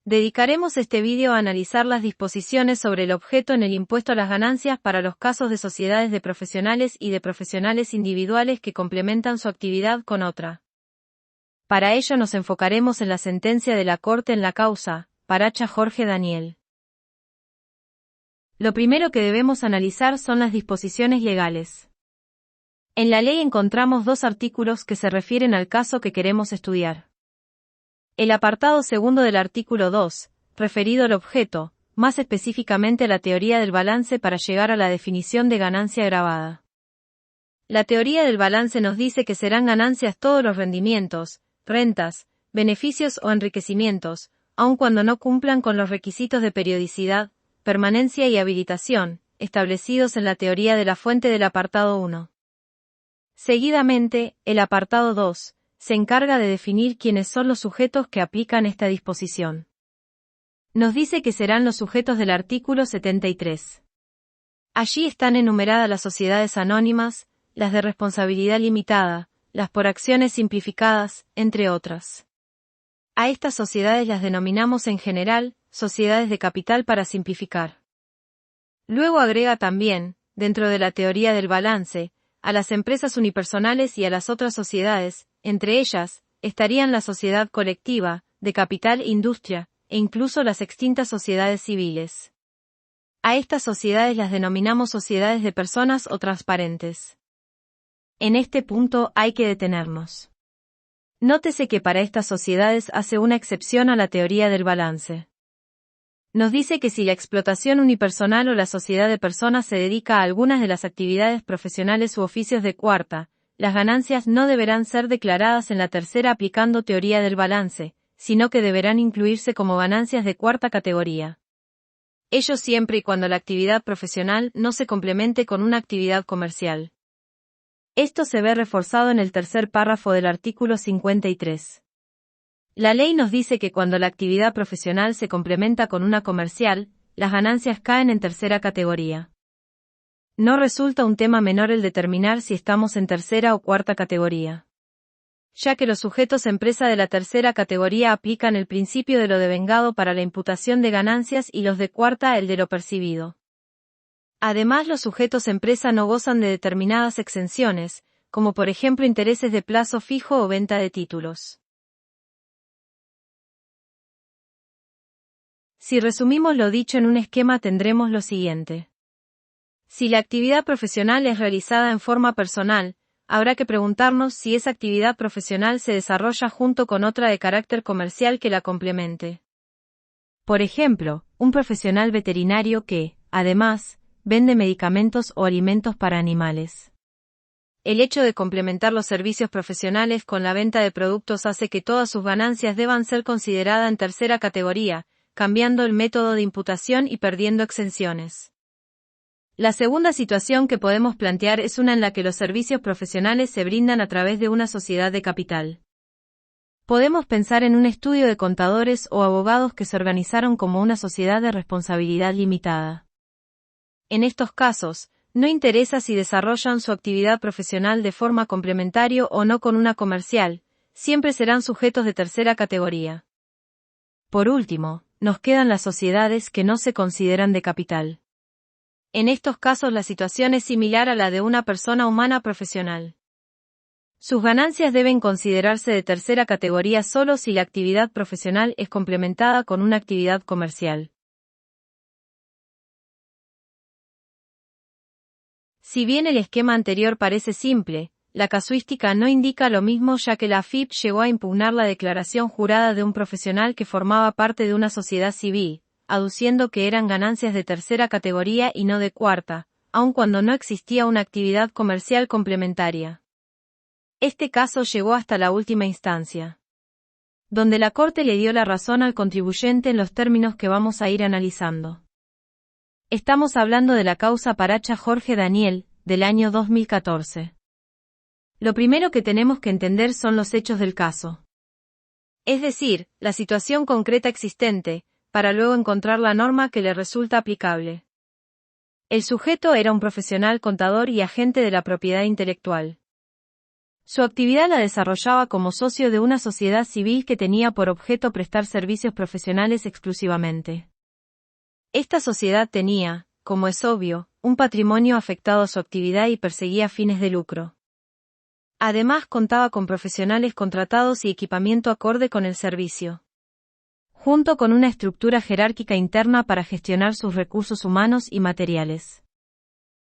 Dedicaremos este vídeo a analizar las disposiciones sobre el objeto en el impuesto a las ganancias para los casos de sociedades de profesionales y de profesionales individuales que complementan su actividad con otra. Para ello nos enfocaremos en la sentencia de la Corte en la causa, Paracha Jorge Daniel. Lo primero que debemos analizar son las disposiciones legales. En la ley encontramos dos artículos que se refieren al caso que queremos estudiar. El apartado segundo del artículo 2, referido al objeto, más específicamente la teoría del balance para llegar a la definición de ganancia gravada. La teoría del balance nos dice que serán ganancias todos los rendimientos, rentas, beneficios o enriquecimientos, aun cuando no cumplan con los requisitos de periodicidad, permanencia y habilitación, establecidos en la teoría de la fuente del apartado 1. Seguidamente, el apartado 2, se encarga de definir quiénes son los sujetos que aplican esta disposición. Nos dice que serán los sujetos del artículo 73. Allí están enumeradas las sociedades anónimas, las de responsabilidad limitada, las por acciones simplificadas, entre otras. A estas sociedades las denominamos en general, sociedades de capital para simplificar. Luego agrega también, dentro de la teoría del balance, a las empresas unipersonales y a las otras sociedades, entre ellas, estarían la sociedad colectiva, de capital e industria, e incluso las extintas sociedades civiles. A estas sociedades las denominamos sociedades de personas o transparentes. En este punto hay que detenernos. Nótese que para estas sociedades hace una excepción a la teoría del balance. Nos dice que si la explotación unipersonal o la sociedad de personas se dedica a algunas de las actividades profesionales u oficios de cuarta, las ganancias no deberán ser declaradas en la tercera aplicando teoría del balance, sino que deberán incluirse como ganancias de cuarta categoría. Ello siempre y cuando la actividad profesional no se complemente con una actividad comercial. Esto se ve reforzado en el tercer párrafo del artículo 53. La ley nos dice que cuando la actividad profesional se complementa con una comercial, las ganancias caen en tercera categoría. No resulta un tema menor el determinar si estamos en tercera o cuarta categoría, ya que los sujetos empresa de la tercera categoría aplican el principio de lo devengado para la imputación de ganancias y los de cuarta el de lo percibido. Además, los sujetos empresa no gozan de determinadas exenciones, como por ejemplo intereses de plazo fijo o venta de títulos. Si resumimos lo dicho en un esquema tendremos lo siguiente. Si la actividad profesional es realizada en forma personal, habrá que preguntarnos si esa actividad profesional se desarrolla junto con otra de carácter comercial que la complemente. Por ejemplo, un profesional veterinario que, además, vende medicamentos o alimentos para animales. El hecho de complementar los servicios profesionales con la venta de productos hace que todas sus ganancias deban ser consideradas en tercera categoría, cambiando el método de imputación y perdiendo exenciones. La segunda situación que podemos plantear es una en la que los servicios profesionales se brindan a través de una sociedad de capital. Podemos pensar en un estudio de contadores o abogados que se organizaron como una sociedad de responsabilidad limitada. En estos casos, no interesa si desarrollan su actividad profesional de forma complementaria o no con una comercial, siempre serán sujetos de tercera categoría. Por último, nos quedan las sociedades que no se consideran de capital. En estos casos la situación es similar a la de una persona humana profesional. Sus ganancias deben considerarse de tercera categoría solo si la actividad profesional es complementada con una actividad comercial. Si bien el esquema anterior parece simple, la casuística no indica lo mismo ya que la AFIP llegó a impugnar la declaración jurada de un profesional que formaba parte de una sociedad civil, aduciendo que eran ganancias de tercera categoría y no de cuarta, aun cuando no existía una actividad comercial complementaria. Este caso llegó hasta la última instancia, donde la Corte le dio la razón al contribuyente en los términos que vamos a ir analizando. Estamos hablando de la causa Paracha Jorge Daniel, del año 2014. Lo primero que tenemos que entender son los hechos del caso. Es decir, la situación concreta existente, para luego encontrar la norma que le resulta aplicable. El sujeto era un profesional contador y agente de la propiedad intelectual. Su actividad la desarrollaba como socio de una sociedad civil que tenía por objeto prestar servicios profesionales exclusivamente. Esta sociedad tenía, como es obvio, un patrimonio afectado a su actividad y perseguía fines de lucro. Además contaba con profesionales contratados y equipamiento acorde con el servicio, junto con una estructura jerárquica interna para gestionar sus recursos humanos y materiales.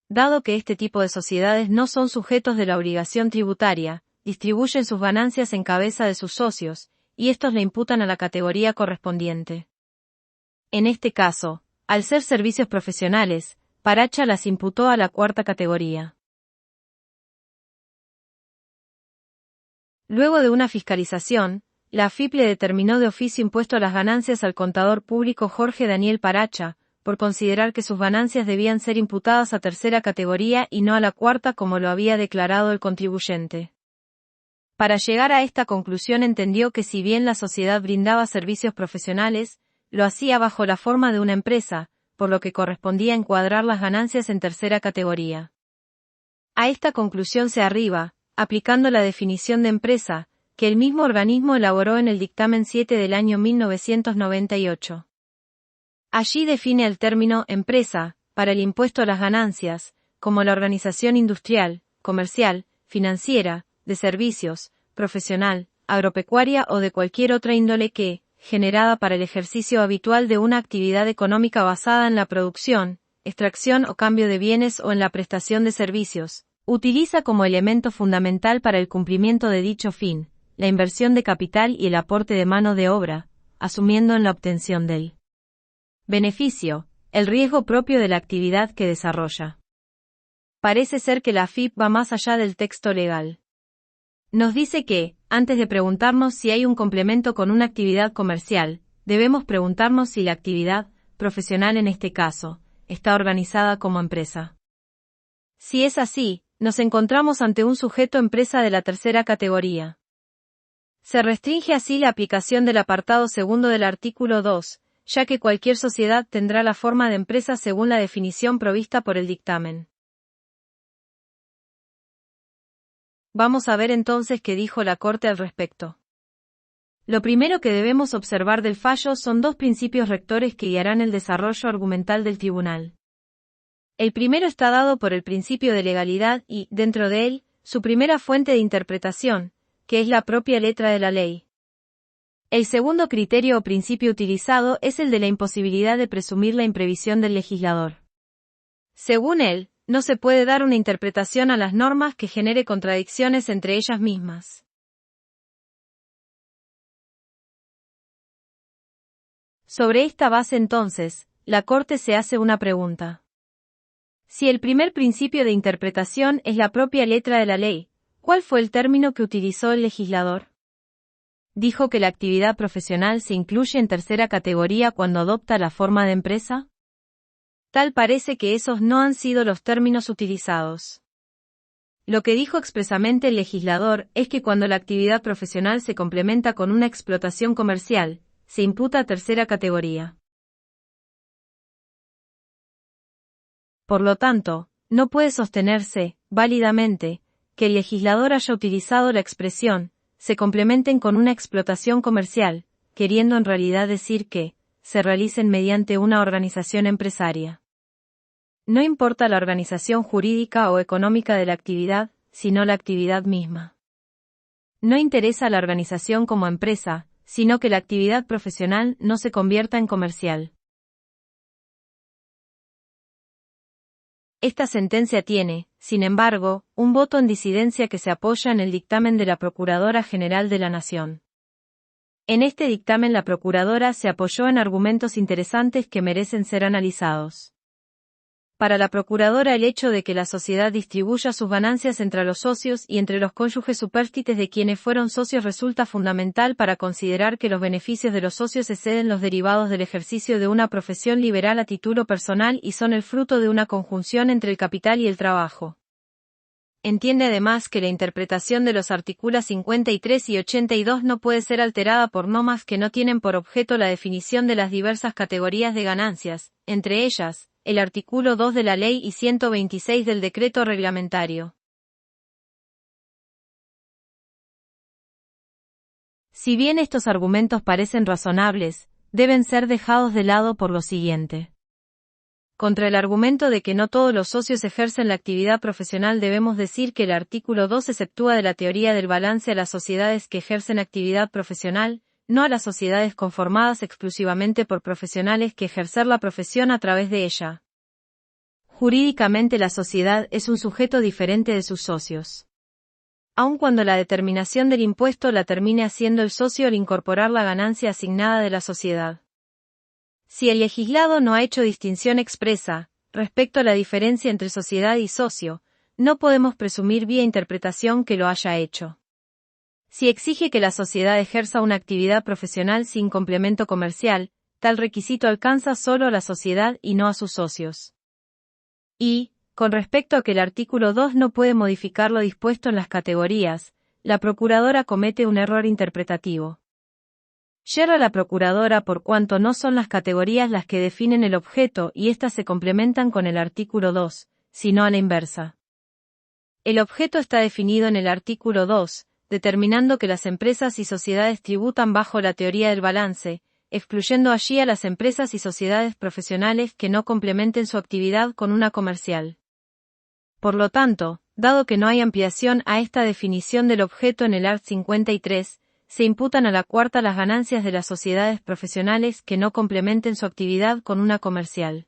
Dado que este tipo de sociedades no son sujetos de la obligación tributaria, distribuyen sus ganancias en cabeza de sus socios, y estos le imputan a la categoría correspondiente. En este caso, al ser servicios profesionales, Paracha las imputó a la cuarta categoría. Luego de una fiscalización, la AFIP le determinó de oficio impuesto a las ganancias al contador público Jorge Daniel Paracha, por considerar que sus ganancias debían ser imputadas a tercera categoría y no a la cuarta como lo había declarado el contribuyente. Para llegar a esta conclusión entendió que si bien la sociedad brindaba servicios profesionales, lo hacía bajo la forma de una empresa, por lo que correspondía encuadrar las ganancias en tercera categoría. A esta conclusión se arriba, aplicando la definición de empresa, que el mismo organismo elaboró en el dictamen 7 del año 1998. Allí define el término empresa, para el impuesto a las ganancias, como la organización industrial, comercial, financiera, de servicios, profesional, agropecuaria o de cualquier otra índole que, generada para el ejercicio habitual de una actividad económica basada en la producción, extracción o cambio de bienes o en la prestación de servicios, utiliza como elemento fundamental para el cumplimiento de dicho fin, la inversión de capital y el aporte de mano de obra, asumiendo en la obtención del beneficio, el riesgo propio de la actividad que desarrolla. Parece ser que la AFIP va más allá del texto legal. Nos dice que, antes de preguntarnos si hay un complemento con una actividad comercial, debemos preguntarnos si la actividad, profesional en este caso, está organizada como empresa. Si es así, nos encontramos ante un sujeto empresa de la tercera categoría. Se restringe así la aplicación del apartado segundo del artículo 2, ya que cualquier sociedad tendrá la forma de empresa según la definición provista por el dictamen. Vamos a ver entonces qué dijo la Corte al respecto. Lo primero que debemos observar del fallo son dos principios rectores que guiarán el desarrollo argumental del tribunal. El primero está dado por el principio de legalidad y, dentro de él, su primera fuente de interpretación, que es la propia letra de la ley. El segundo criterio o principio utilizado es el de la imposibilidad de presumir la imprevisión del legislador. Según él, no se puede dar una interpretación a las normas que genere contradicciones entre ellas mismas. Sobre esta base entonces, la Corte se hace una pregunta. Si el primer principio de interpretación es la propia letra de la ley, ¿cuál fue el término que utilizó el legislador? ¿Dijo que la actividad profesional se incluye en tercera categoría cuando adopta la forma de empresa? Tal parece que esos no han sido los términos utilizados. Lo que dijo expresamente el legislador es que cuando la actividad profesional se complementa con una explotación comercial, se imputa a tercera categoría. Por lo tanto, no puede sostenerse, válidamente, que el legislador haya utilizado la expresión, se complementen con una explotación comercial, queriendo en realidad decir que, se realicen mediante una organización empresaria. No importa la organización jurídica o económica de la actividad, sino la actividad misma. No interesa la organización como empresa, sino que la actividad profesional no se convierta en comercial. Esta sentencia tiene, sin embargo, un voto en disidencia que se apoya en el dictamen de la Procuradora General de la Nación. En este dictamen la Procuradora se apoyó en argumentos interesantes que merecen ser analizados. Para la Procuradora el hecho de que la sociedad distribuya sus ganancias entre los socios y entre los cónyuges supérstites de quienes fueron socios resulta fundamental para considerar que los beneficios de los socios exceden los derivados del ejercicio de una profesión liberal a título personal y son el fruto de una conjunción entre el capital y el trabajo. Entiende además que la interpretación de los artículos 53 y 82 no puede ser alterada por normas que no tienen por objeto la definición de las diversas categorías de ganancias, entre ellas, el artículo 2 de la Ley y 126 del Decreto Reglamentario. Si bien estos argumentos parecen razonables, deben ser dejados de lado por lo siguiente. Contra el argumento de que no todos los socios ejercen la actividad profesional debemos decir que el artículo 2 exceptúa de la teoría del balance a las sociedades que ejercen actividad profesional, no a las sociedades conformadas exclusivamente por profesionales que ejercer la profesión a través de ella. Jurídicamente la sociedad es un sujeto diferente de sus socios. Aun cuando la determinación del impuesto la termine haciendo el socio al incorporar la ganancia asignada de la sociedad. Si el legislado no ha hecho distinción expresa, respecto a la diferencia entre sociedad y socio, no podemos presumir vía interpretación que lo haya hecho. Si exige que la sociedad ejerza una actividad profesional sin complemento comercial, tal requisito alcanza solo a la sociedad y no a sus socios. Y, con respecto a que el artículo 2 no puede modificar lo dispuesto en las categorías, la procuradora comete un error interpretativo. Yerra la procuradora por cuanto no son las categorías las que definen el objeto y éstas se complementan con el artículo 2, sino a la inversa. El objeto está definido en el artículo 2, determinando que las empresas y sociedades tributan bajo la teoría del balance, excluyendo allí a las empresas y sociedades profesionales que no complementen su actividad con una comercial. Por lo tanto, dado que no hay ampliación a esta definición del objeto en el art. 53, se imputan a la cuarta las ganancias de las sociedades profesionales que no complementen su actividad con una comercial.